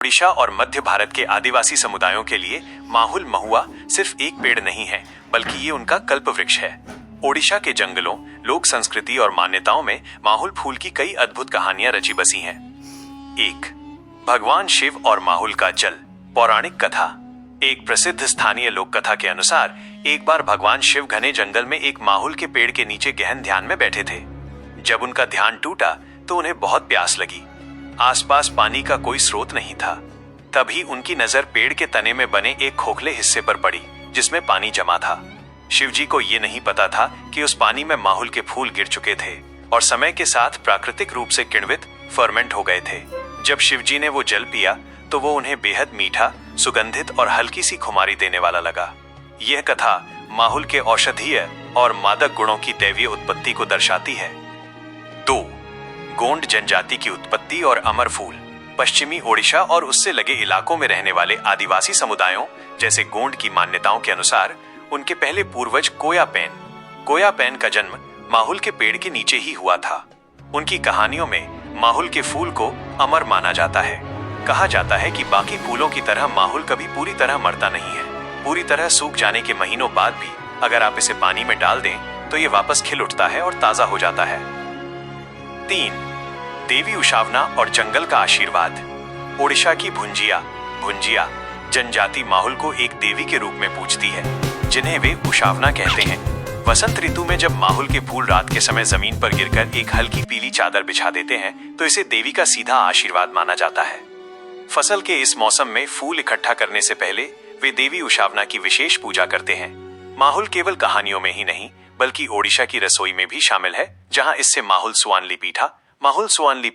ओडिशा और मध्य भारत के आदिवासी समुदायों के लिए माहुल महुआ सिर्फ एक पेड़ नहीं है, बल्कि ये उनका कल्प वृक्ष है। ओडिशा के जंगलों, लोक संस्कृति और मान्यताओं में माहुल फूल की कई अद्भुत कहानियां रची बसी हैं। 1. भगवान शिव और माहुल का जल। पौराणिक कथा। एक प्रसिद्ध स्थानीय लोक कथा के अनुसार एक बार भगवान शिव घने जंगल में एक माहुल के पेड़ के नीचे गहन ध्यान में बैठे थे। जब उनका ध्यान टूटा तो उन्हें बहुत प्यास लगी। आसपास पानी का कोई स्रोत नहीं था। तभी उनकी नजर पेड़ के तने में बने एक खोखले हिस्से पर पड़ी, जिसमें पानी जमा था। शिवजी को ये नहीं पता था कि उस पानी में माहुल के फूल गिर चुके थे और समय के साथ प्राकृतिक रूप से किण्वित फर्मेंट हो गए थे। जब शिवजी ने वो जल पिया तो वो उन्हें बेहद मीठा, सुगंधित और हल्की सी खुमारी देने वाला लगा। यह कथा माहुल के औषधीय और मादक गुणों की दैवीय उत्पत्ति को दर्शाती है। 2. गोंड जनजाति की उत्पत्ति और अमर फूल। पश्चिमी ओडिशा और उससे लगे इलाकों में रहने वाले आदिवासी समुदायों जैसे गोंड की मान्यताओं के अनुसार उनके पहले पूर्वज कोयापेन का जन्म माहुल के पेड़ के नीचे ही हुआ था। उनकी कहानियों में माहुल के फूल को अमर माना जाता है। कहा जाता है कि बाकी फूलों की तरह माहुल कभी पूरी तरह मरता नहीं है। पूरी तरह सूख जाने के महीनों बाद भी अगर आप इसे पानी में डाल दें तो ये वापस खिल उठता है और ताजा हो जाता है। 3. देवी उशावना और जंगल का आशीर्वाद। ओडिशा की भुंजिया जनजाति माहुल को एक देवी के रूप में पूजती है, जिन्हें वे उशावना कहते हैं। वसंत ऋतु में जब माहुल के फूल रात के समय जमीन पर गिरकर एक हल्की पीली चादर बिछा देते हैं तो इसे देवी का सीधा आशीर्वाद माना जाता है। फसल के इस मौसम में फूल इकट्ठा करने से पहले वे देवी उशावना की विशेष पूजा करते हैं। माहुल केवल कहानियों में ही नहीं बल्कि ओडिशा की रसोई में भी शामिल है, जहां इससे माहुल सुआनली